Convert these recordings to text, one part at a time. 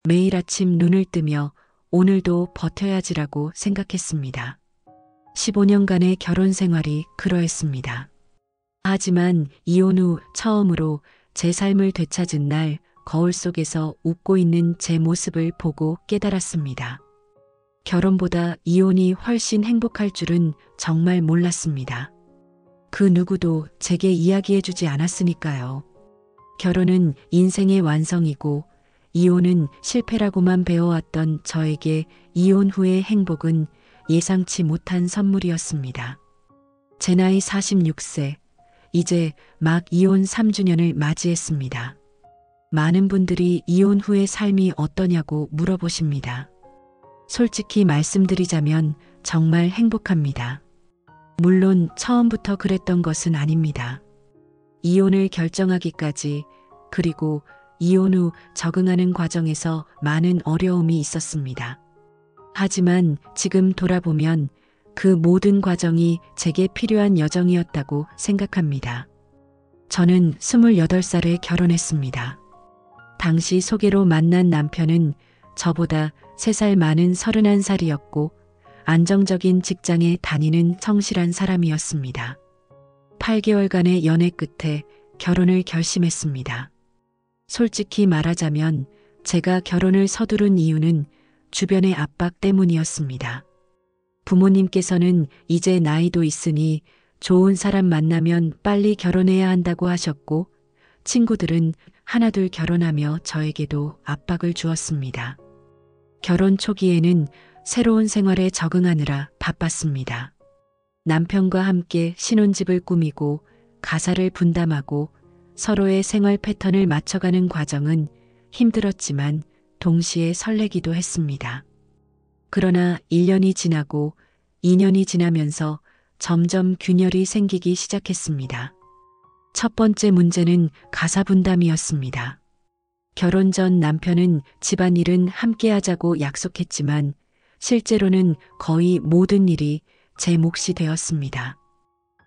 매일 아침 눈을 뜨며 오늘도 버텨야지라고 생각했습니다. 15년간의 결혼 생활이 그러했습니다. 하지만 이혼 후 처음으로 제 삶을 되찾은 날 거울 속에서 웃고 있는 제 모습을 보고 깨달았습니다. 결혼보다 이혼이 훨씬 행복할 줄은 정말 몰랐습니다. 그 누구도 제게 이야기해주지 않았으니까요. 결혼은 인생의 완성이고 이혼은 실패라고만 배워왔던 저에게 이혼 후의 행복은 예상치 못한 선물이었습니다. 제 나이 46세, 이제 막 이혼 3주년을 맞이했습니다. 많은 분들이 이혼 후의 삶이 어떠냐고 물어보십니다. 솔직히 말씀드리자면 정말 행복합니다. 물론 처음부터 그랬던 것은 아닙니다. 이혼을 결정하기까지 그리고 이혼 후 적응하는 과정에서 많은 어려움이 있었습니다. 하지만 지금 돌아보면 그 모든 과정이 제게 필요한 여정이었다고 생각합니다. 저는 28살에 결혼했습니다. 당시 소개로 만난 남편은 저보다 3살 많은 31살이었고 안정적인 직장에 다니는 성실한 사람이었습니다. 8개월간의 연애 끝에 결혼을 결심했습니다. 솔직히 말하자면 제가 결혼을 서두른 이유는 주변의 압박 때문이었습니다. 부모님께서는 이제 나이도 있으니 좋은 사람 만나면 빨리 결혼해야 한다고 하셨고 친구들은 하나둘 결혼하며 저에게도 압박을 주었습니다. 결혼 초기에는 새로운 생활에 적응하느라 바빴습니다. 남편과 함께 신혼집을 꾸미고 가사를 분담하고 서로의 생활 패턴을 맞춰가는 과정은 힘들었지만 동시에 설레기도 했습니다. 그러나 1년이 지나고 2년이 지나면서 점점 균열이 생기기 시작했습니다. 첫 번째 문제는 가사 분담이었습니다. 결혼 전 남편은 집안일은 함께 하자고 약속했지만 실제로는 거의 모든 일이 제 몫이 되었습니다.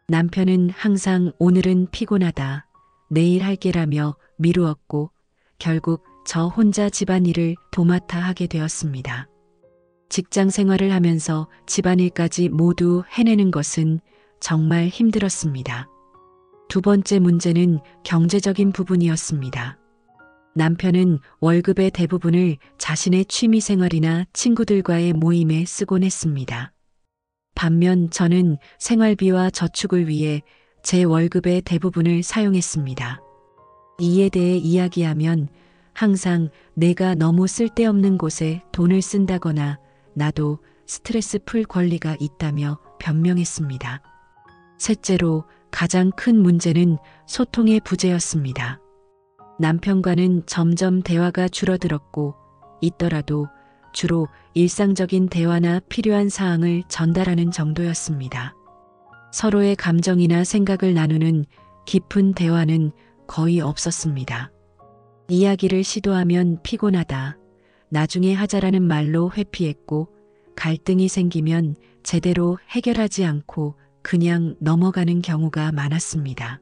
남편은 항상 오늘은 피곤하다, 내일 할게라며 미루었고 결국 저 혼자 집안일을 도맡아 하게 되었습니다. 직장 생활을 하면서 집안일까지 모두 해내는 것은 정말 힘들었습니다. 두 번째 문제는 경제적인 부분이었습니다. 남편은 월급의 대부분을 자신의 취미 생활이나 친구들과의 모임에 쓰곤 했습니다. 반면 저는 생활비와 저축을 위해 제 월급의 대부분을 사용했습니다. 이에 대해 이야기하면 항상 내가 너무 쓸데없는 곳에 돈을 쓴다거나 나도 스트레스 풀 권리가 있다며 변명했습니다. 셋째로 가장 큰 문제는 소통의 부재였습니다. 남편과는 점점 대화가 줄어들었고 있더라도 주로 일상적인 대화나 필요한 사항을 전달하는 정도였습니다. 서로의 감정이나 생각을 나누는 깊은 대화는 거의 없었습니다. 이야기를 시도하면 피곤하다, 나중에 하자라는 말로 회피했고 갈등이 생기면 제대로 해결하지 않고 그냥 넘어가는 경우가 많았습니다.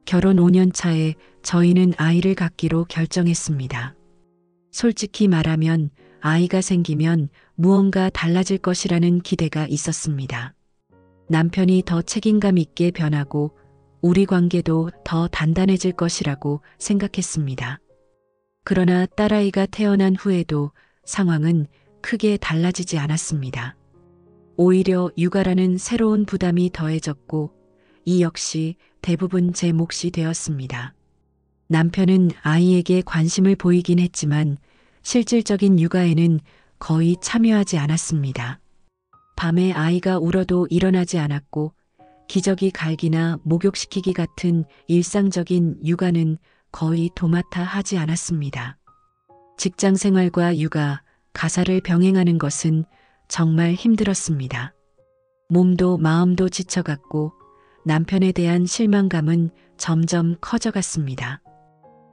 결혼 5년 차에 저희는 아이를 갖기로 결정했습니다. 솔직히 말하면 아이가 생기면 무언가 달라질 것이라는 기대가 있었습니다. 남편이 더 책임감 있게 변하고 우리 관계도 더 단단해질 것이라고 생각했습니다. 그러나 딸아이가 태어난 후에도 상황은 크게 달라지지 않았습니다. 오히려 육아라는 새로운 부담이 더해졌고 이 역시 대부분 제 몫이 되었습니다. 남편은 아이에게 관심을 보이긴 했지만 실질적인 육아에는 거의 참여하지 않았습니다. 밤에 아이가 울어도 일어나지 않았고 기저귀 갈기나 목욕시키기 같은 일상적인 육아는 거의 도맡아 하지 않았습니다. 직장 생활과 육아, 가사를 병행하는 것은 정말 힘들었습니다. 몸도 마음도 지쳐갔고 남편에 대한 실망감은 점점 커져갔습니다.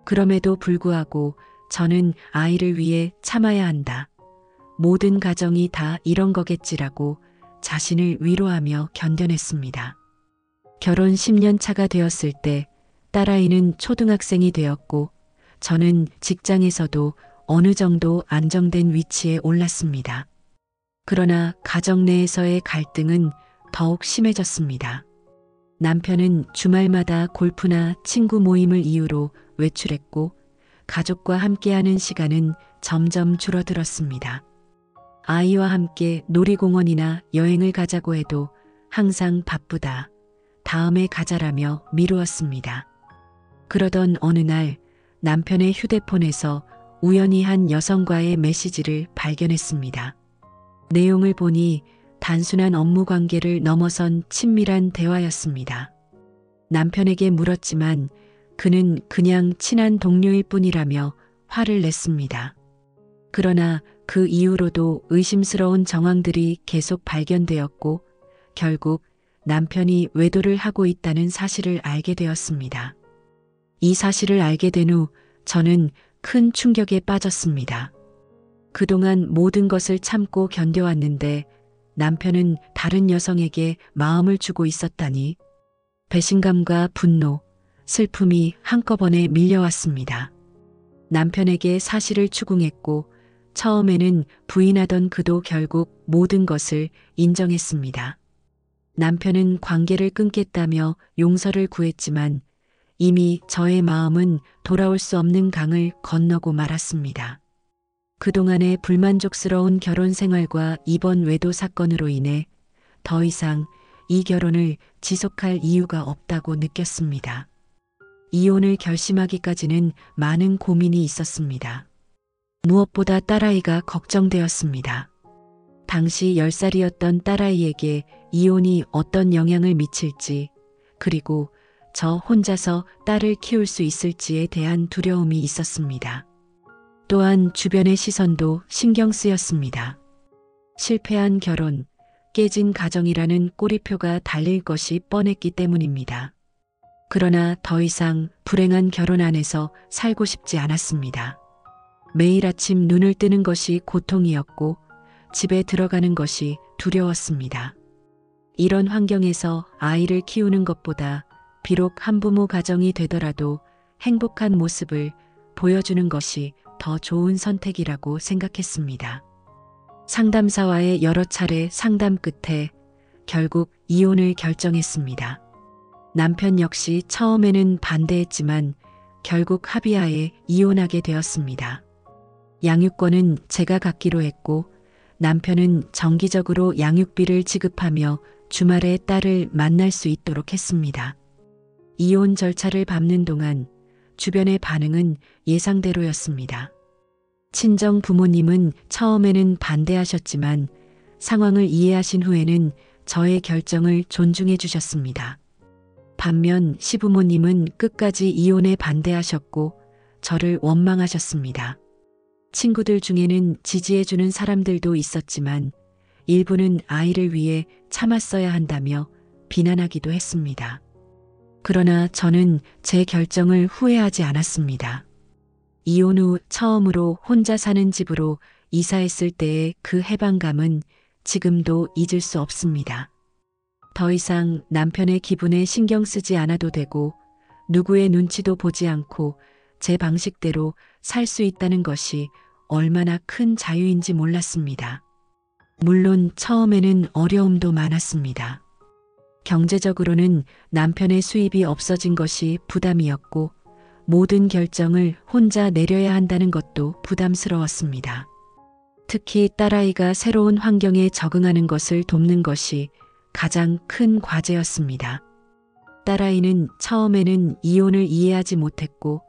그럼에도 불구하고 저는 아이를 위해 참아야 한다. 모든 가정이 다 이런 거겠지라고 자신을 위로하며 견뎌냈습니다. 결혼 10년 차가 되었을 때 딸아이는 초등학생이 되었고 저는 직장에서도 어느 정도 안정된 위치에 올랐습니다. 그러나 가정 내에서의 갈등은 더욱 심해졌습니다. 남편은 주말마다 골프나 친구 모임을 이유로 외출했고 가족과 함께하는 시간은 점점 줄어들었습니다. 아이와 함께 놀이공원이나 여행을 가자고 해도 항상 바쁘다, 다음에 가자라며 미루었습니다. 그러던 어느 날 남편의 휴대폰에서 우연히 한 여성과의 메시지를 발견했습니다. 내용을 보니 단순한 업무 관계를 넘어선 친밀한 대화였습니다. 남편에게 물었지만 그는 그냥 친한 동료일 뿐이라며 화를 냈습니다. 그러나 그 이후로도 의심스러운 정황들이 계속 발견되었고 결국 남편이 외도를 하고 있다는 사실을 알게 되었습니다. 이 사실을 알게 된 후 저는 큰 충격에 빠졌습니다. 그동안 모든 것을 참고 견뎌왔는데 남편은 다른 여성에게 마음을 주고 있었다니 배신감과 분노, 슬픔이 한꺼번에 밀려왔습니다. 남편에게 사실을 추궁했고 처음에는 부인하던 그도 결국 모든 것을 인정했습니다. 남편은 관계를 끊겠다며 용서를 구했지만 이미 저의 마음은 돌아올 수 없는 강을 건너고 말았습니다. 그동안의 불만족스러운 결혼 생활과 이번 외도 사건으로 인해 더 이상 이 결혼을 지속할 이유가 없다고 느꼈습니다. 이혼을 결심하기까지는 많은 고민이 있었습니다. 무엇보다 딸아이가 걱정되었습니다. 당시 10살이었던 딸아이에게 이혼이 어떤 영향을 미칠지, 그리고 저 혼자서 딸을 키울 수 있을지에 대한 두려움이 있었습니다. 또한 주변의 시선도 신경 쓰였습니다. 실패한 결혼, 깨진 가정이라는 꼬리표가 달릴 것이 뻔했기 때문입니다. 그러나 더 이상 불행한 결혼 안에서 살고 싶지 않았습니다. 매일 아침 눈을 뜨는 것이 고통이었고 집에 들어가는 것이 두려웠습니다. 이런 환경에서 아이를 키우는 것보다 비록 한부모 가정이 되더라도 행복한 모습을 보여주는 것이 더 좋은 선택이라고 생각했습니다. 상담사와의 여러 차례 상담 끝에 결국 이혼을 결정했습니다. 남편 역시 처음에는 반대했지만 결국 합의하에 이혼하게 되었습니다. 양육권은 제가 갖기로 했고 남편은 정기적으로 양육비를 지급하며 주말에 딸을 만날 수 있도록 했습니다. 이혼 절차를 밟는 동안 주변의 반응은 예상대로였습니다. 친정 부모님은 처음에는 반대하셨지만 상황을 이해하신 후에는 저의 결정을 존중해 주셨습니다. 반면 시부모님은 끝까지 이혼에 반대하셨고 저를 원망하셨습니다. 친구들 중에는 지지해주는 사람들도 있었지만 일부는 아이를 위해 참았어야 한다며 비난하기도 했습니다. 그러나 저는 제 결정을 후회하지 않았습니다. 이혼 후 처음으로 혼자 사는 집으로 이사했을 때의 그 해방감은 지금도 잊을 수 없습니다. 더 이상 남편의 기분에 신경 쓰지 않아도 되고 누구의 눈치도 보지 않고 제 방식대로 살 수 있다는 것이 얼마나 큰 자유인지 몰랐습니다. 물론 처음에는 어려움도 많았습니다. 경제적으로는 남편의 수입이 없어진 것이 부담이었고 모든 결정을 혼자 내려야 한다는 것도 부담스러웠습니다. 특히 딸아이가 새로운 환경에 적응하는 것을 돕는 것이 가장 큰 과제였습니다. 딸아이는 처음에는 이혼을 이해하지 못했고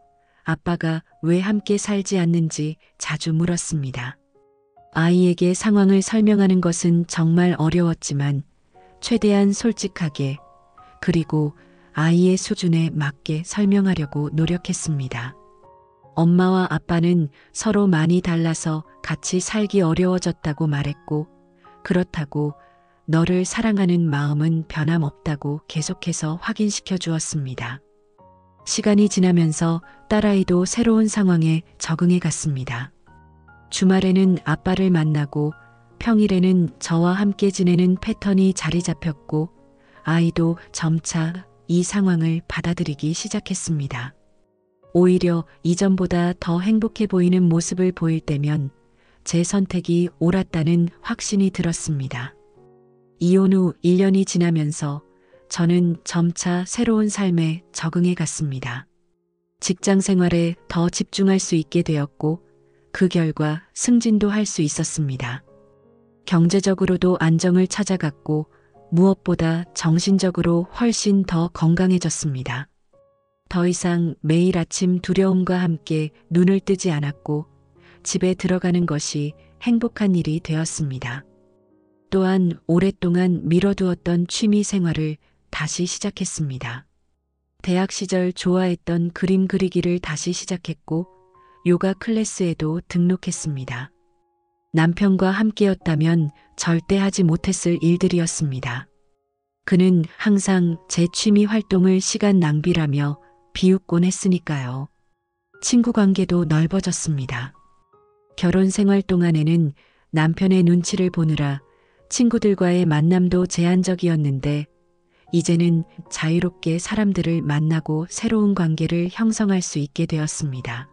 아빠가 왜 함께 살지 않는지 자주 물었습니다. 아이에게 상황을 설명하는 것은 정말 어려웠지만 최대한 솔직하게 그리고 아이의 수준에 맞게 설명하려고 노력했습니다. 엄마와 아빠는 서로 많이 달라서 같이 살기 어려워졌다고 말했고 그렇다고 너를 사랑하는 마음은 변함없다고 계속해서 확인시켜 주었습니다. 시간이 지나면서 딸아이도 새로운 상황에 적응해 갔습니다. 주말에는 아빠를 만나고 평일에는 저와 함께 지내는 패턴이 자리 잡혔고 아이도 점차 이 상황을 받아들이기 시작했습니다. 오히려 이전보다 더 행복해 보이는 모습을 보일 때면 제 선택이 옳았다는 확신이 들었습니다. 이혼 후 1년이 지나면서 저는 점차 새로운 삶에 적응해 갔습니다. 직장 생활에 더 집중할 수 있게 되었고 그 결과 승진도 할 수 있었습니다. 경제적으로도 안정을 찾아갔고 무엇보다 정신적으로 훨씬 더 건강해졌습니다. 더 이상 매일 아침 두려움과 함께 눈을 뜨지 않았고 집에 들어가는 것이 행복한 일이 되었습니다. 또한 오랫동안 미뤄두었던 취미 생활을 다시 시작했습니다. 대학 시절 좋아했던 그림 그리기를 다시 시작했고 요가 클래스에도 등록했습니다. 남편과 함께였다면 절대 하지 못했을 일들이었습니다. 그는 항상 제 취미 활동을 시간 낭비라며 비웃곤 했으니까요. 친구 관계도 넓어졌습니다. 결혼 생활 동안에는 남편의 눈치를 보느라 친구들과의 만남도 제한적이었는데 이제는 자유롭게 사람들을 만나고 새로운 관계를 형성할 수 있게 되었습니다.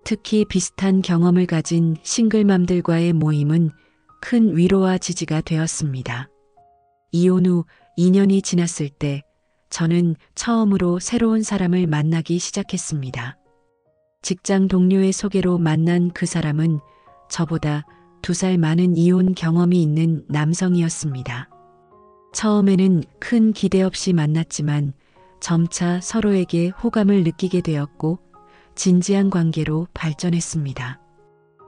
특히 비슷한 경험을 가진 싱글맘들과의 모임은 큰 위로와 지지가 되었습니다. 이혼 후 2년이 지났을 때 저는 처음으로 새로운 사람을 만나기 시작했습니다. 직장 동료의 소개로 만난 그 사람은 저보다 2살 많은 이혼 경험이 있는 남성이었습니다. 처음에는 큰 기대 없이 만났지만 점차 서로에게 호감을 느끼게 되었고 진지한 관계로 발전했습니다.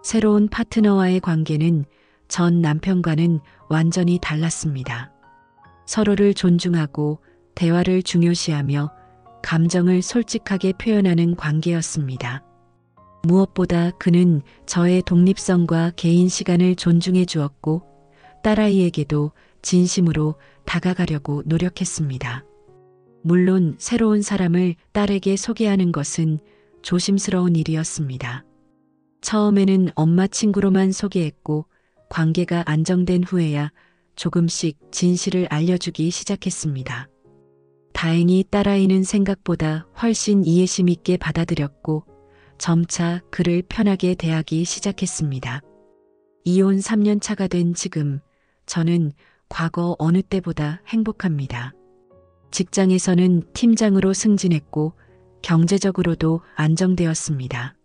새로운 파트너와의 관계는 전 남편과는 완전히 달랐습니다. 서로를 존중하고 대화를 중요시하며 감정을 솔직하게 표현하는 관계였습니다. 무엇보다 그는 저의 독립성과 개인 시간을 존중해 주었고 딸아이에게도 진심으로 다가가려고 노력했습니다. 물론 새로운 사람을 딸에게 소개하는 것은 조심스러운 일이었습니다. 처음에는 엄마 친구로만 소개했고 관계가 안정된 후에야 조금씩 진실을 알려주기 시작했습니다. 다행히 딸아이는 생각보다 훨씬 이해심 있게 받아들였고 점차 그를 편하게 대하기 시작했습니다. 이혼 3년 차가 된 지금 저는 과거 어느 때보다 행복합니다. 직장에서는 팀장으로 승진했고 경제적으로도 안정되었습니다.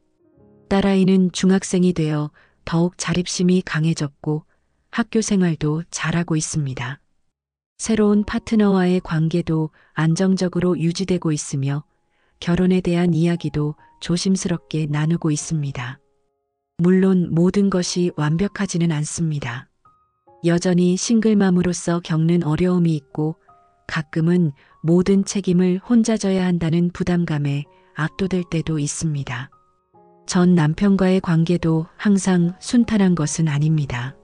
딸아이는 중학생이 되어 더욱 자립심이 강해졌고 학교 생활도 잘하고 있습니다. 새로운 파트너와의 관계도 안정적으로 유지되고 있으며 결혼에 대한 이야기도 조심스럽게 나누고 있습니다. 물론 모든 것이 완벽하지는 않습니다. 여전히 싱글맘으로서 겪는 어려움이 있고 가끔은 모든 책임을 혼자 져야 한다는 부담감에 압도될 때도 있습니다. 전 남편과의 관계도 항상 순탄한 것은 아닙니다.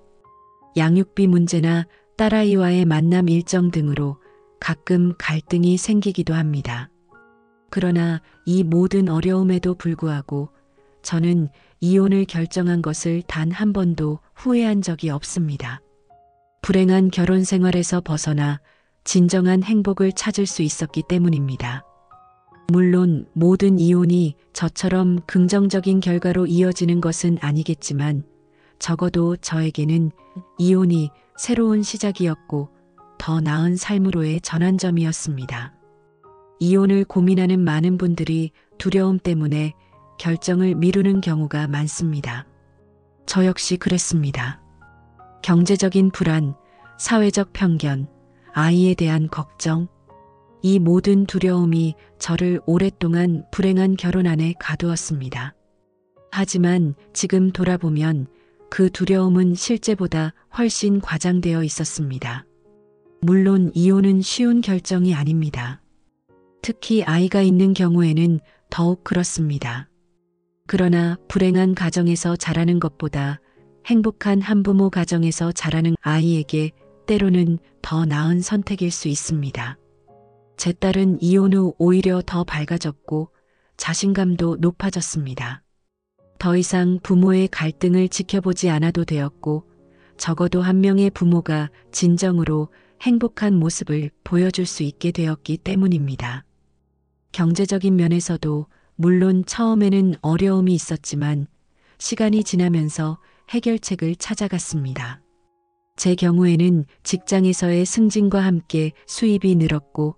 양육비 문제나 딸아이와의 만남 일정 등으로 가끔 갈등이 생기기도 합니다. 그러나 이 모든 어려움에도 불구하고 저는 이혼을 결정한 것을 단 한 번도 후회한 적이 없습니다. 불행한 결혼 생활에서 벗어나 진정한 행복을 찾을 수 있었기 때문입니다. 물론 모든 이혼이 저처럼 긍정적인 결과로 이어지는 것은 아니겠지만 적어도 저에게는 이혼이 새로운 시작이었고 더 나은 삶으로의 전환점이었습니다. 이혼을 고민하는 많은 분들이 두려움 때문에 결정을 미루는 경우가 많습니다. 저 역시 그랬습니다. 경제적인 불안, 사회적 편견, 아이에 대한 걱정, 이 모든 두려움이 저를 오랫동안 불행한 결혼 안에 가두었습니다. 하지만 지금 돌아보면 그 두려움은 실제보다 훨씬 과장되어 있었습니다. 물론 이혼은 쉬운 결정이 아닙니다. 특히 아이가 있는 경우에는 더욱 그렇습니다. 그러나 불행한 가정에서 자라는 것보다 행복한 한부모 가정에서 자라는 아이에게 때로는 더 나은 선택일 수 있습니다. 제 딸은 이혼 후 오히려 더 밝아졌고 자신감도 높아졌습니다. 더 이상 부모의 갈등을 지켜보지 않아도 되었고 적어도 한 명의 부모가 진정으로 행복한 모습을 보여줄 수 있게 되었기 때문입니다. 경제적인 면에서도 물론 처음에는 어려움이 있었지만 시간이 지나면서 해결책을 찾아갔습니다. 제 경우에는 직장에서의 승진과 함께 수입이 늘었고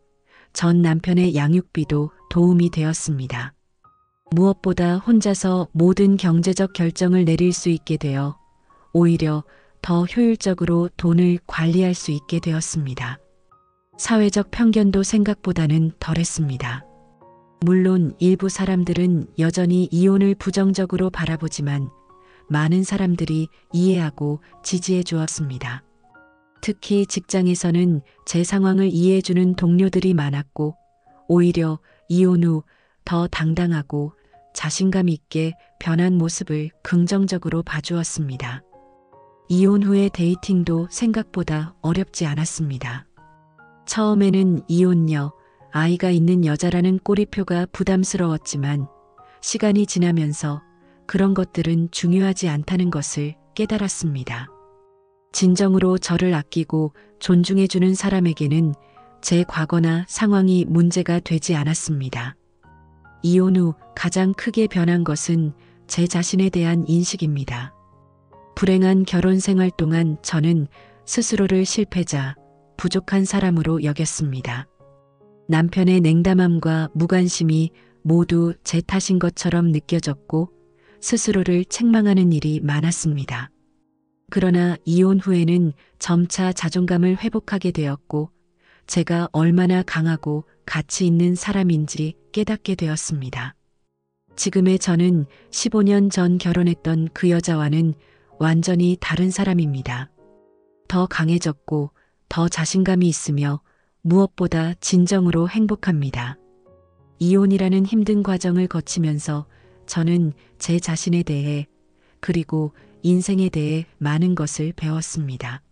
전 남편의 양육비도 도움이 되었습니다. 무엇보다 혼자서 모든 경제적 결정을 내릴 수 있게 되어 오히려 더 효율적으로 돈을 관리할 수 있게 되었습니다. 사회적 편견도 생각보다는 덜했습니다. 물론 일부 사람들은 여전히 이혼을 부정적으로 바라보지만 많은 사람들이 이해하고 지지해 주었습니다. 특히 직장에서는 제 상황을 이해해주는 동료들이 많았고 오히려 이혼 후 더 당당하고 자신감 있게 변한 모습을 긍정적으로 봐주었습니다. 이혼 후의 데이팅도 생각보다 어렵지 않았습니다. 처음에는 이혼녀, 아이가 있는 여자라는 꼬리표가 부담스러웠지만 시간이 지나면서 그런 것들은 중요하지 않다는 것을 깨달았습니다. 진정으로 저를 아끼고 존중해주는 사람에게는 제 과거나 상황이 문제가 되지 않았습니다. 이혼 후 가장 크게 변한 것은 제 자신에 대한 인식입니다. 불행한 결혼 생활 동안 저는 스스로를 실패자, 부족한 사람으로 여겼습니다. 남편의 냉담함과 무관심이 모두 제 탓인 것처럼 느껴졌고 스스로를 책망하는 일이 많았습니다. 그러나 이혼 후에는 점차 자존감을 회복하게 되었고 제가 얼마나 강하고 가치 있는 사람인지 깨닫게 되었습니다. 지금의 저는 15년 전 결혼했던 그 여자와는 완전히 다른 사람입니다. 더 강해졌고 더 자신감이 있으며 무엇보다 진정으로 행복합니다. 이혼이라는 힘든 과정을 거치면서 저는 제 자신에 대해 그리고 인생에 대해 많은 것을 배웠습니다.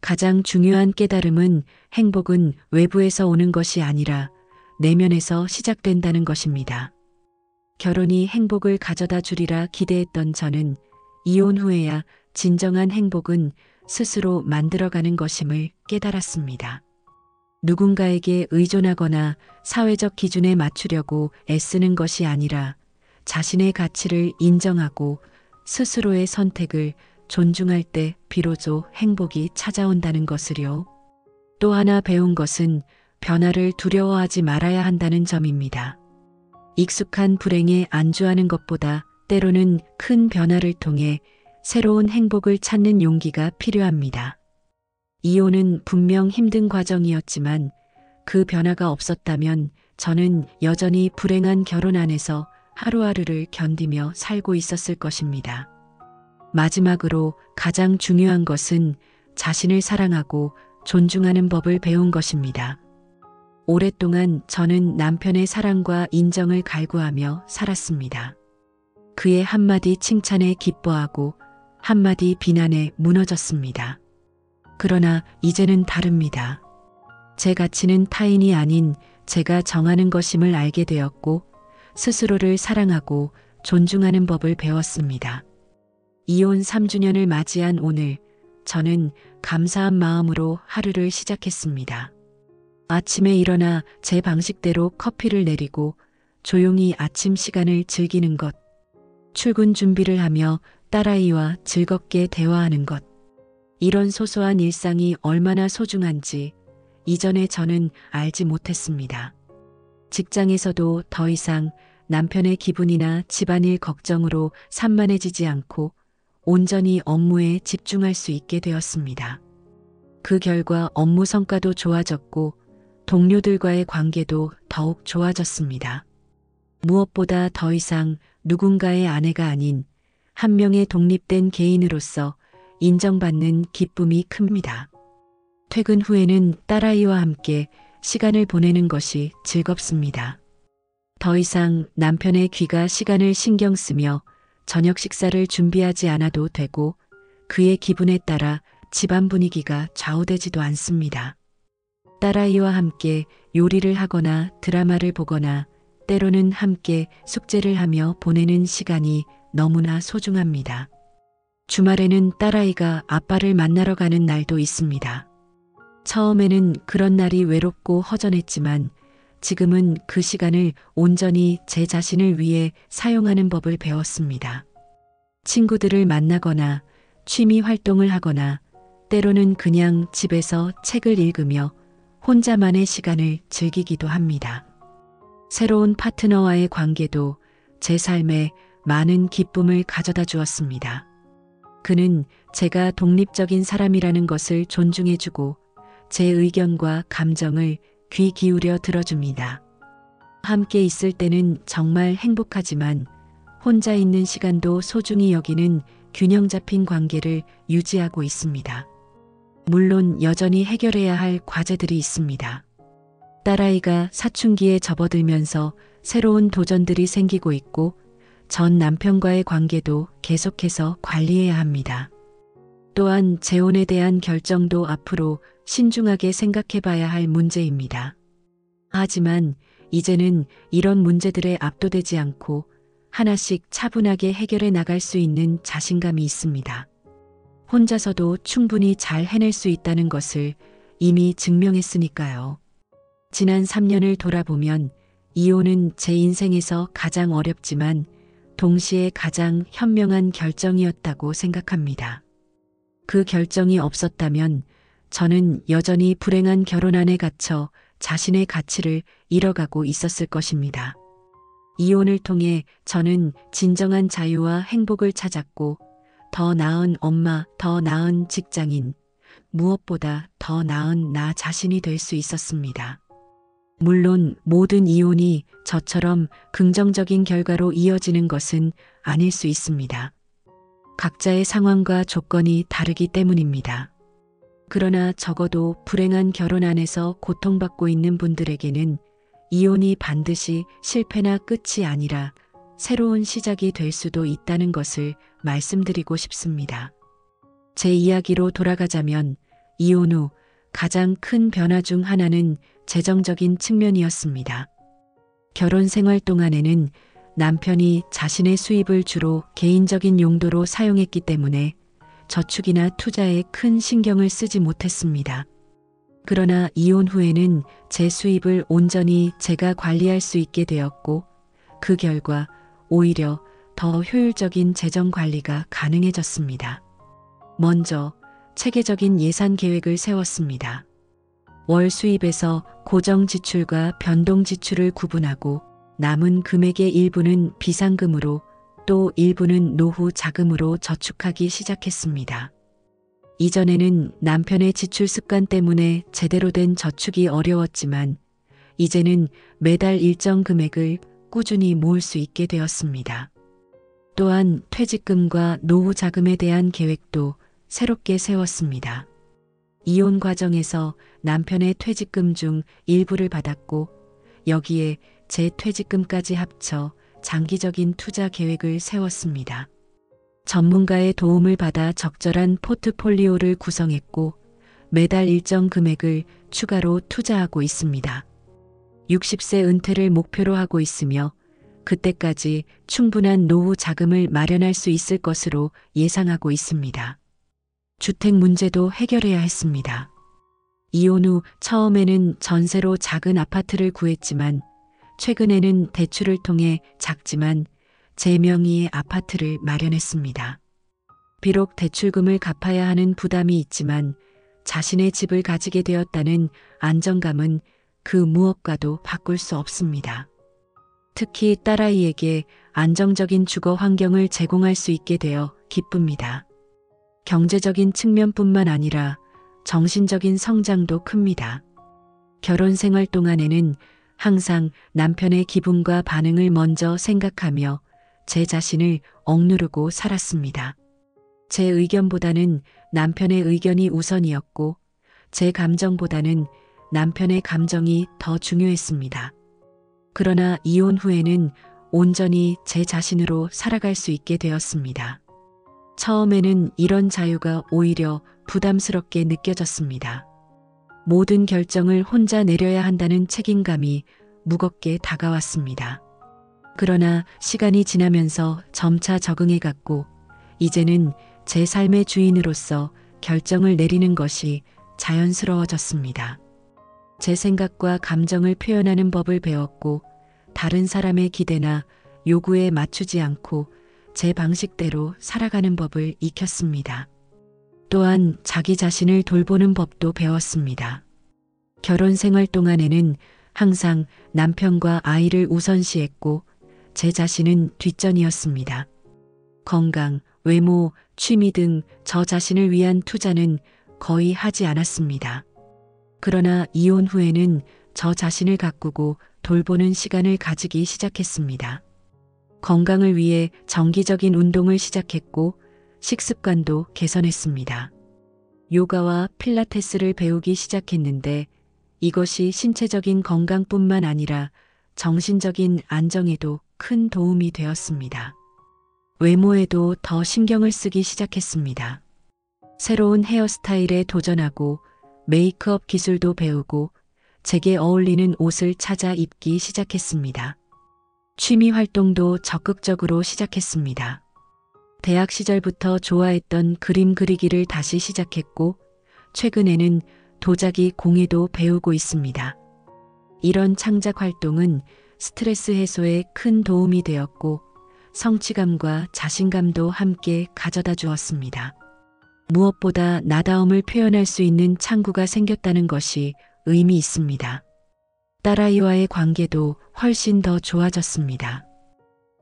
가장 중요한 깨달음은 행복은 외부에서 오는 것이 아니라 내면에서 시작된다는 것입니다. 결혼이 행복을 가져다 주리라 기대했던 저는 이혼 후에야 진정한 행복은 스스로 만들어가는 것임을 깨달았습니다. 누군가에게 의존하거나 사회적 기준에 맞추려고 애쓰는 것이 아니라 자신의 가치를 인정하고 스스로의 선택을 존중할 때 비로소 행복이 찾아온다는 것을요. 또 하나 배운 것은 변화를 두려워하지 말아야 한다는 점입니다. 익숙한 불행에 안주하는 것보다 때로는 큰 변화를 통해 새로운 행복을 찾는 용기가 필요합니다. 이혼은 분명 힘든 과정이었지만 그 변화가 없었다면 저는 여전히 불행한 결혼 안에서 하루하루를 견디며 살고 있었을 것입니다. 마지막으로 가장 중요한 것은 자신을 사랑하고 존중하는 법을 배운 것입니다. 오랫동안 저는 남편의 사랑과 인정을 갈구하며 살았습니다. 그의 한마디 칭찬에 기뻐하고 한마디 비난에 무너졌습니다. 그러나 이제는 다릅니다. 제 가치는 타인이 아닌 제가 정하는 것임을 알게 되었고 스스로를 사랑하고 존중하는 법을 배웠습니다. 이혼 3주년을 맞이한 오늘 저는 감사한 마음으로 하루를 시작했습니다. 아침에 일어나 제 방식대로 커피를 내리고 조용히 아침 시간을 즐기는 것, 출근 준비를 하며 딸아이와 즐겁게 대화하는 것, 이런 소소한 일상이 얼마나 소중한지 이전에 저는 알지 못했습니다. 직장에서도 더 이상 남편의 기분이나 집안일 걱정으로 산만해지지 않고 온전히 업무에 집중할 수 있게 되었습니다. 그 결과 업무 성과도 좋아졌고 동료들과의 관계도 더욱 좋아졌습니다. 무엇보다 더 이상 누군가의 아내가 아닌 한 명의 독립된 개인으로서 인정받는 기쁨이 큽니다. 퇴근 후에는 딸아이와 함께 시간을 보내는 것이 즐겁습니다. 더 이상 남편의 귀가 시간을 신경 쓰며 저녁 식사를 준비하지 않아도 되고 그의 기분에 따라 집안 분위기가 좌우되지도 않습니다. 딸아이와 함께 요리를 하거나 드라마를 보거나 때로는 함께 숙제를 하며 보내는 시간이 너무나 소중합니다. 주말에는 딸아이가 아빠를 만나러 가는 날도 있습니다. 처음에는 그런 날이 외롭고 허전했지만 지금은 그 시간을 온전히 제 자신을 위해 사용하는 법을 배웠습니다. 친구들을 만나거나 취미 활동을 하거나 때로는 그냥 집에서 책을 읽으며 혼자만의 시간을 즐기기도 합니다. 새로운 파트너와의 관계도 제 삶에 많은 기쁨을 가져다 주었습니다. 그는 제가 독립적인 사람이라는 것을 존중해주고 제 의견과 감정을 귀 기울여 들어줍니다. 함께 있을 때는 정말 행복하지만 혼자 있는 시간도 소중히 여기는 균형 잡힌 관계를 유지하고 있습니다. 물론 여전히 해결해야 할 과제들이 있습니다. 딸아이가 사춘기에 접어들면서 새로운 도전들이 생기고 있고 전 남편과의 관계도 계속해서 관리해야 합니다. 또한 재혼에 대한 결정도 앞으로 신중하게 생각해 봐야 할 문제입니다. 하지만 이제는 이런 문제들에 압도되지 않고 하나씩 차분하게 해결해 나갈 수 있는 자신감이 있습니다. 혼자서도 충분히 잘 해낼 수 있다는 것을 이미 증명했으니까요. 지난 3년을 돌아보면 이혼은 제 인생에서 가장 어렵지만 동시에 가장 현명한 결정이었다고 생각합니다. 그 결정이 없었다면 저는 여전히 불행한 결혼 안에 갇혀 자신의 가치를 잃어가고 있었을 것입니다. 이혼을 통해 저는 진정한 자유와 행복을 찾았고 더 나은 엄마, 더 나은 직장인, 무엇보다 더 나은 나 자신이 될 수 있었습니다. 물론 모든 이혼이 저처럼 긍정적인 결과로 이어지는 것은 아닐 수 있습니다. 각자의 상황과 조건이 다르기 때문입니다. 그러나 적어도 불행한 결혼 안에서 고통받고 있는 분들에게는 이혼이 반드시 실패나 끝이 아니라 새로운 시작이 될 수도 있다는 것을 말씀드리고 싶습니다. 제 이야기로 돌아가자면 이혼 후 가장 큰 변화 중 하나는 재정적인 측면이었습니다. 결혼 생활 동안에는 남편이 자신의 수입을 주로 개인적인 용도로 사용했기 때문에 저축이나 투자에 큰 신경을 쓰지 못했습니다. 그러나 이혼 후에는 제 수입을 온전히 제가 관리할 수 있게 되었고 그 결과 오히려 더 효율적인 재정 관리가 가능해졌습니다. 먼저 체계적인 예산 계획을 세웠습니다. 월 수입에서 고정 지출과 변동 지출을 구분하고 남은 금액의 일부는 비상금으로 또 일부는 노후 자금으로 저축하기 시작했습니다. 이전에는 남편의 지출 습관 때문에 제대로 된 저축이 어려웠지만 이제는 매달 일정 금액을 꾸준히 모을 수 있게 되었습니다. 또한 퇴직금과 노후 자금에 대한 계획도 새롭게 세웠습니다. 이혼 과정에서 남편의 퇴직금 중 일부를 받았고 여기에 제 퇴직금까지 합쳐 장기적인 투자 계획을 세웠습니다. 전문가의 도움을 받아 적절한 포트폴리오를 구성했고 매달 일정 금액을 추가로 투자하고 있습니다. 60세 은퇴를 목표로 하고 있으며 그때까지 충분한 노후 자금을 마련할 수 있을 것으로 예상하고 있습니다. 주택 문제도 해결해야 했습니다. 이혼 후 처음에는 전세로 작은 아파트를 구했지만 최근에는 대출을 통해 작지만 제 명의의 아파트를 마련했습니다. 비록 대출금을 갚아야 하는 부담이 있지만 자신의 집을 가지게 되었다는 안정감은 그 무엇과도 바꿀 수 없습니다. 특히 딸아이에게 안정적인 주거 환경을 제공할 수 있게 되어 기쁩니다. 경제적인 측면뿐만 아니라 정신적인 성장도 큽니다. 결혼 생활 동안에는 항상 남편의 기분과 반응을 먼저 생각하며 제 자신을 억누르고 살았습니다. 제 의견보다는 남편의 의견이 우선이었고 제 감정보다는 남편의 감정이 더 중요했습니다. 그러나 이혼 후에는 온전히 제 자신으로 살아갈 수 있게 되었습니다. 처음에는 이런 자유가 오히려 부담스럽게 느껴졌습니다. 모든 결정을 혼자 내려야 한다는 책임감이 무겁게 다가왔습니다. 그러나 시간이 지나면서 점차 적응해 갔고 이제는 제 삶의 주인으로서 결정을 내리는 것이 자연스러워졌습니다. 제 생각과 감정을 표현하는 법을 배웠고 다른 사람의 기대나 요구에 맞추지 않고 제 방식대로 살아가는 법을 익혔습니다. 또한 자기 자신을 돌보는 법도 배웠습니다. 결혼 생활 동안에는 항상 남편과 아이를 우선시했고 제 자신은 뒷전이었습니다. 건강, 외모, 취미 등 저 자신을 위한 투자는 거의 하지 않았습니다. 그러나 이혼 후에는 저 자신을 가꾸고 돌보는 시간을 가지기 시작했습니다. 건강을 위해 정기적인 운동을 시작했고 식습관도 개선했습니다. 요가와 필라테스를 배우기 시작했는데 이것이 신체적인 건강뿐만 아니라 정신적인 안정에도 큰 도움이 되었습니다. 외모에도 더 신경을 쓰기 시작했습니다. 새로운 헤어스타일에 도전하고 메이크업 기술도 배우고 제게 어울리는 옷을 찾아 입기 시작했습니다. 취미 활동도 적극적으로 시작했습니다. 대학 시절부터 좋아했던 그림 그리기를 다시 시작했고 최근에는 도자기 공예도 배우고 있습니다. 이런 창작 활동은 스트레스 해소에 큰 도움이 되었고 성취감과 자신감도 함께 가져다 주었습니다. 무엇보다 나다움을 표현할 수 있는 창구가 생겼다는 것이 의미 있습니다. 딸아이와의 관계도 훨씬 더 좋아졌습니다.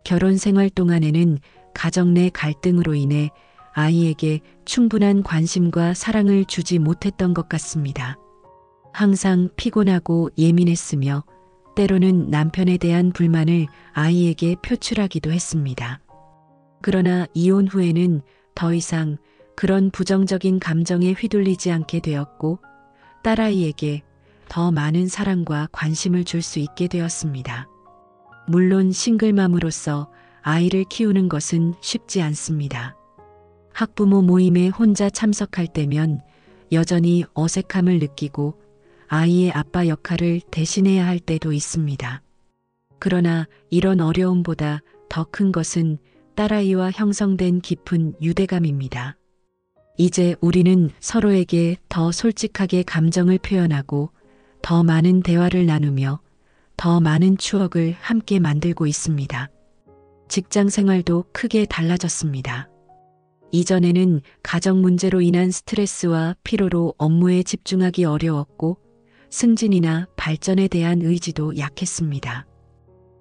결혼 생활 동안에는 가정 내 갈등으로 인해 아이에게 충분한 관심과 사랑을 주지 못했던 것 같습니다. 항상 피곤하고 예민했으며 때로는 남편에 대한 불만을 아이에게 표출하기도 했습니다. 그러나 이혼 후에는 더 이상 그런 부정적인 감정에 휘둘리지 않게 되었고 딸아이에게 더 많은 사랑과 관심을 줄 수 있게 되었습니다. 물론 싱글맘으로서 아이를 키우는 것은 쉽지 않습니다. 학부모 모임에 혼자 참석할 때면 여전히 어색함을 느끼고 아이의 아빠 역할을 대신해야 할 때도 있습니다. 그러나 이런 어려움보다 더 큰 것은 딸아이와 형성된 깊은 유대감입니다. 이제 우리는 서로에게 더 솔직하게 감정을 표현하고 더 많은 대화를 나누며 더 많은 추억을 함께 만들고 있습니다. 직장 생활도 크게 달라졌습니다. 이전에는 가정 문제로 인한 스트레스와 피로로 업무에 집중하기 어려웠고 승진이나 발전에 대한 의지도 약했습니다.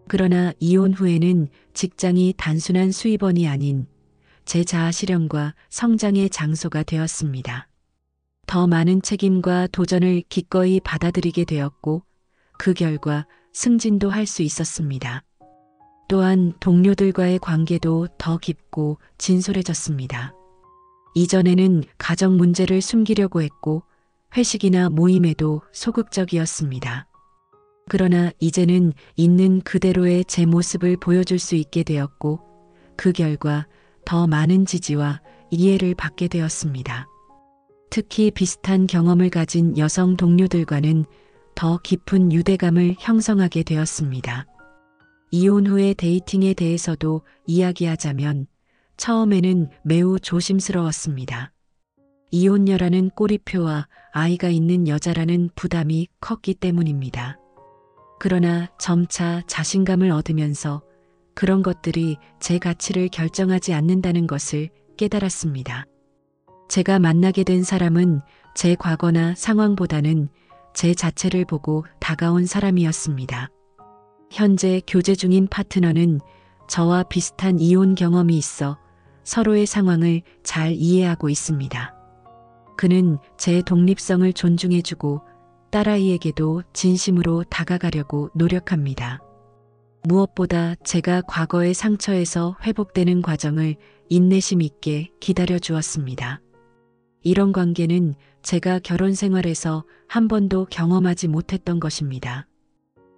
그러나 이혼 후에는 직장이 단순한 수입원이 아닌 제 자아 실현과 성장의 장소가 되었습니다. 더 많은 책임과 도전을 기꺼이 받아들이게 되었고 그 결과 승진도 할 수 있었습니다. 또한 동료들과의 관계도 더 깊고 진솔해졌습니다. 이전에는 가정 문제를 숨기려고 했고 회식이나 모임에도 소극적이었습니다. 그러나 이제는 있는 그대로의 제 모습을 보여줄 수 있게 되었고 그 결과 더 많은 지지와 이해를 받게 되었습니다. 특히 비슷한 경험을 가진 여성 동료들과는 더 깊은 유대감을 형성하게 되었습니다. 이혼 후의 데이팅에 대해서도 이야기하자면 처음에는 매우 조심스러웠습니다. 이혼녀라는 꼬리표와 아이가 있는 여자라는 부담이 컸기 때문입니다. 그러나 점차 자신감을 얻으면서 그런 것들이 제 가치를 결정하지 않는다는 것을 깨달았습니다. 제가 만나게 된 사람은 제 과거나 상황보다는 제 자체를 보고 다가온 사람이었습니다. 현재 교제 중인 파트너는 저와 비슷한 이혼 경험이 있어 서로의 상황을 잘 이해하고 있습니다. 그는 제 독립성을 존중해주고 딸아이에게도 진심으로 다가가려고 노력합니다. 무엇보다 제가 과거의 상처에서 회복되는 과정을 인내심 있게 기다려 주었습니다. 이런 관계는 제가 결혼 생활에서 한 번도 경험하지 못했던 것입니다.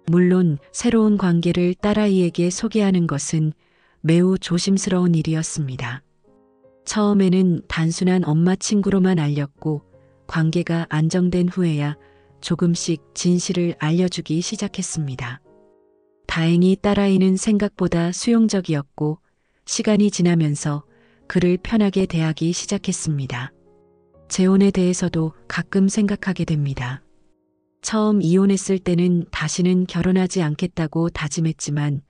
물론 새로운 관계를 딸아이에게 소개하는 것은 매우 조심스러운 일이었습니다. 처음에는 단순한 엄마 친구로만 알렸고 관계가 안정된 후에야 조금씩 진실을 알려주기 시작했습니다. 다행히 딸아이는 생각보다 수용적이었고 시간이 지나면서 그를 편하게 대하기 시작했습니다. 재혼에 대해서도 가끔 생각하게 됩니다. 처음 이혼했을 때는 다시는 결혼하지 않겠다고 다짐했지만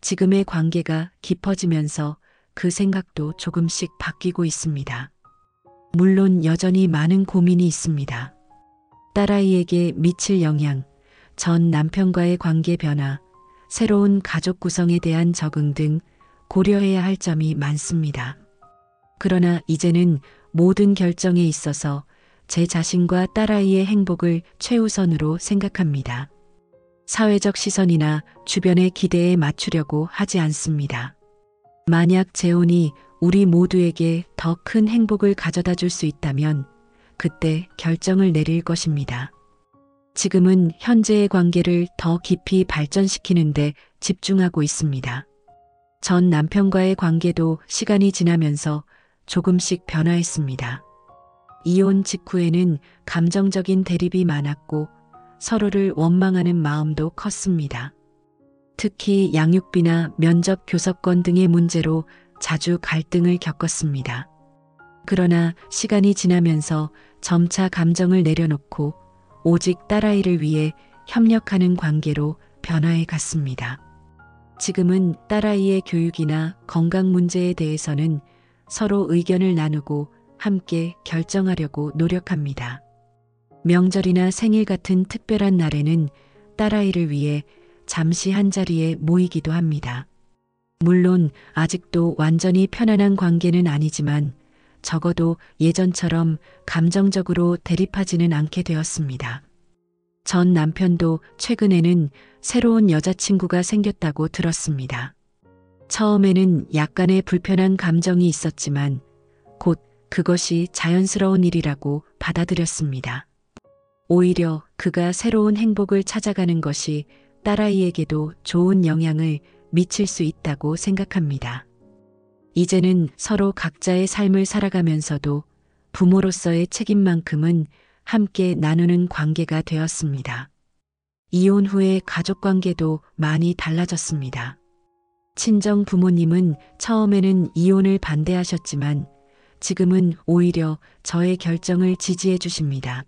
지금의 관계가 깊어지면서 그 생각도 조금씩 바뀌고 있습니다. 물론 여전히 많은 고민이 있습니다. 딸아이에게 미칠 영향, 전 남편과의 관계 변화, 새로운 가족 구성에 대한 적응 등 고려해야 할 점이 많습니다. 그러나 이제는 모든 결정에 있어서 제 자신과 딸아이의 행복을 최우선으로 생각합니다. 사회적 시선이나 주변의 기대에 맞추려고 하지 않습니다. 만약 재혼이 우리 모두에게 더 큰 행복을 가져다 줄 수 있다면 그때 결정을 내릴 것입니다. 지금은 현재의 관계를 더 깊이 발전시키는데 집중하고 있습니다. 전 남편과의 관계도 시간이 지나면서 조금씩 변화했습니다. 이혼 직후에는 감정적인 대립이 많았고 서로를 원망하는 마음도 컸습니다. 특히 양육비나 면접 교섭권 등의 문제로 자주 갈등을 겪었습니다. 그러나 시간이 지나면서 점차 감정을 내려놓고 오직 딸아이를 위해 협력하는 관계로 변화해 갔습니다. 지금은 딸아이의 교육이나 건강 문제에 대해서는 서로 의견을 나누고 함께 결정하려고 노력합니다. 명절이나 생일 같은 특별한 날에는 딸아이를 위해 잠시 한자리에 모이기도 합니다. 물론 아직도 완전히 편안한 관계는 아니지만 적어도 예전처럼 감정적으로 대립하지는 않게 되었습니다. 전 남편도 최근에는 새로운 여자친구가 생겼다고 들었습니다. 처음에는 약간의 불편한 감정이 있었지만 곧 그것이 자연스러운 일이라고 받아들였습니다. 오히려 그가 새로운 행복을 찾아가는 것이 딸아이에게도 좋은 영향을 미칠 수 있다고 생각합니다. 이제는 서로 각자의 삶을 살아가면서도 부모로서의 책임만큼은 함께 나누는 관계가 되었습니다. 이혼 후의 가족 관계도 많이 달라졌습니다. 친정 부모님은 처음에는 이혼을 반대하셨지만 지금은 오히려 저의 결정을 지지해 주십니다.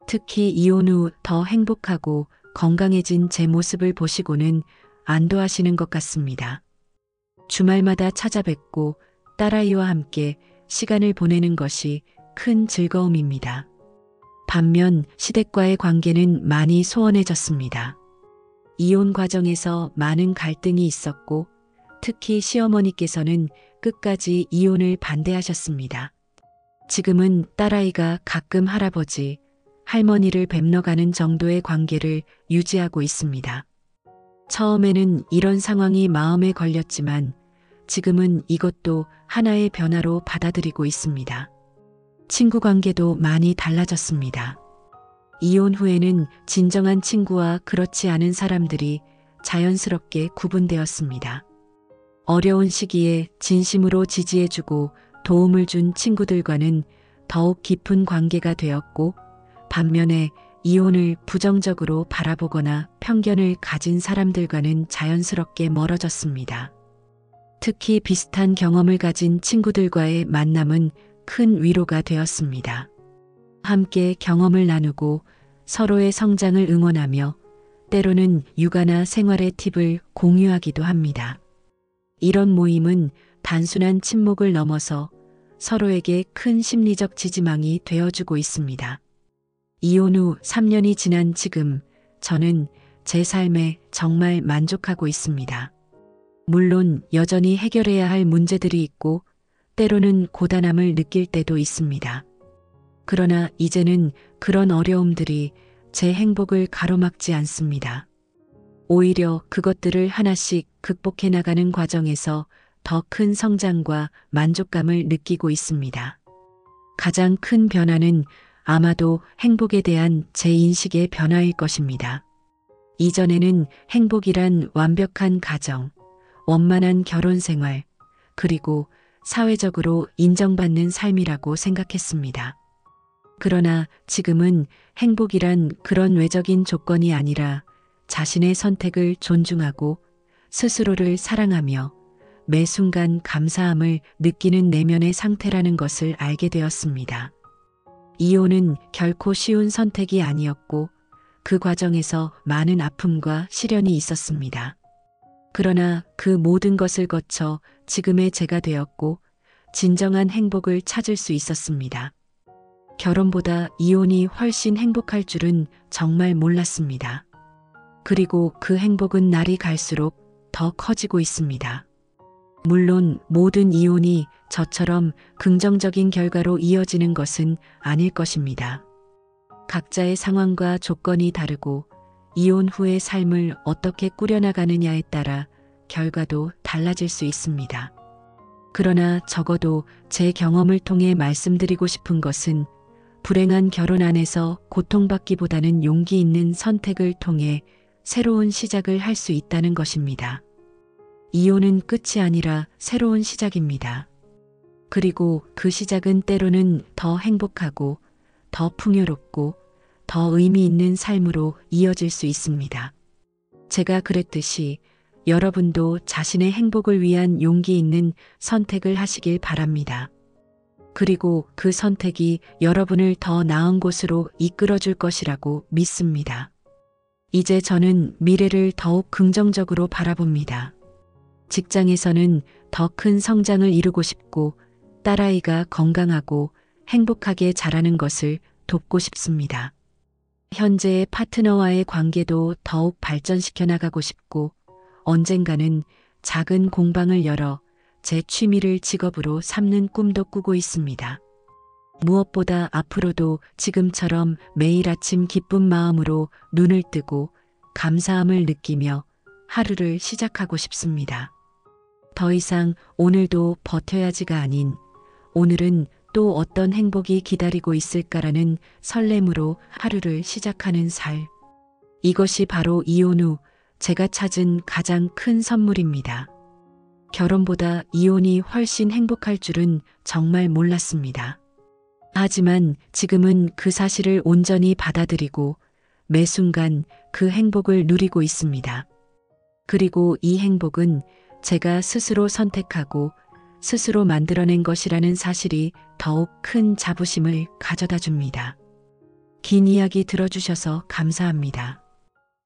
특히 이혼 후 더 행복하고 건강해진 제 모습을 보시고는 안도하시는 것 같습니다. 주말마다 찾아뵙고 딸아이와 함께 시간을 보내는 것이 큰 즐거움입니다. 반면 시댁과의 관계는 많이 소원해졌습니다. 이혼 과정에서 많은 갈등이 있었고 특히 시어머니께서는 끝까지 이혼을 반대하셨습니다. 지금은 딸아이가 가끔 할아버지, 할머니를 뵙러 가는 정도의 관계를 유지하고 있습니다. 처음에는 이런 상황이 마음에 걸렸지만 지금은 이것도 하나의 변화로 받아들이고 있습니다. 친구 관계도 많이 달라졌습니다. 이혼 후에는 진정한 친구와 그렇지 않은 사람들이 자연스럽게 구분되었습니다. 어려운 시기에 진심으로 지지해주고 도움을 준 친구들과는 더욱 깊은 관계가 되었고 반면에 이혼을 부정적으로 바라보거나 편견을 가진 사람들과는 자연스럽게 멀어졌습니다. 특히 비슷한 경험을 가진 친구들과의 만남은 큰 위로가 되었습니다. 함께 경험을 나누고 서로의 성장을 응원하며 때로는 육아나 생활의 팁을 공유하기도 합니다. 이런 모임은 단순한 친목을 넘어서 서로에게 큰 심리적 지지망이 되어주고 있습니다. 이혼 후 3년이 지난 지금 저는 제 삶에 정말 만족하고 있습니다. 물론 여전히 해결해야 할 문제들이 있고 때로는 고단함을 느낄 때도 있습니다. 그러나 이제는 그런 어려움들이 제 행복을 가로막지 않습니다. 오히려 그것들을 하나씩 극복해 나가는 과정에서 더 큰 성장과 만족감을 느끼고 있습니다. 가장 큰 변화는 아마도 행복에 대한 제 인식의 변화일 것입니다. 이전에는 행복이란 완벽한 가정, 원만한 결혼 생활, 그리고 사회적으로 인정받는 삶이라고 생각했습니다. 그러나 지금은 행복이란 그런 외적인 조건이 아니라 자신의 선택을 존중하고 스스로를 사랑하며 매 순간 감사함을 느끼는 내면의 상태라는 것을 알게 되었습니다. 이혼은 결코 쉬운 선택이 아니었고 그 과정에서 많은 아픔과 시련이 있었습니다. 그러나 그 모든 것을 거쳐 지금의 제가 되었고 진정한 행복을 찾을 수 있었습니다. 결혼보다 이혼이 훨씬 행복할 줄은 정말 몰랐습니다. 그리고 그 행복은 날이 갈수록 더 커지고 있습니다. 물론 모든 이혼이 저처럼 긍정적인 결과로 이어지는 것은 아닐 것입니다. 각자의 상황과 조건이 다르고 이혼 후의 삶을 어떻게 꾸려나가느냐에 따라 결과도 달라질 수 있습니다. 그러나 적어도 제 경험을 통해 말씀드리고 싶은 것은 불행한 결혼 안에서 고통받기보다는 용기 있는 선택을 통해 새로운 시작을 할 수 있다는 것입니다. 이혼은 끝이 아니라 새로운 시작입니다. 그리고 그 시작은 때로는 더 행복하고 더 풍요롭고 더 의미 있는 삶으로 이어질 수 있습니다. 제가 그랬듯이 여러분도 자신의 행복을 위한 용기 있는 선택을 하시길 바랍니다. 그리고 그 선택이 여러분을 더 나은 곳으로 이끌어 줄 것이라고 믿습니다. 이제 저는 미래를 더욱 긍정적으로 바라봅니다. 직장에서는 더 큰 성장을 이루고 싶고 딸아이가 건강하고 행복하게 자라는 것을 돕고 싶습니다. 현재의 파트너와의 관계도 더욱 발전시켜 나가고 싶고 언젠가는 작은 공방을 열어 제 취미를 직업으로 삼는 꿈도 꾸고 있습니다. 무엇보다 앞으로도 지금처럼 매일 아침 기쁜 마음으로 눈을 뜨고 감사함을 느끼며 하루를 시작하고 싶습니다. 더 이상 오늘도 버텨야지가 아닌 오늘은 또 어떤 행복이 기다리고 있을까라는 설렘으로 하루를 시작하는 삶. 이것이 바로 이혼 후 제가 찾은 가장 큰 선물입니다. 결혼보다 이혼이 훨씬 행복할 줄은 정말 몰랐습니다. 하지만 지금은 그 사실을 온전히 받아들이고 매 순간 그 행복을 누리고 있습니다. 그리고 이 행복은 제가 스스로 선택하고 스스로 만들어낸 것이라는 사실이 더욱 큰 자부심을 가져다 줍니다. 긴 이야기 들어주셔서 감사합니다.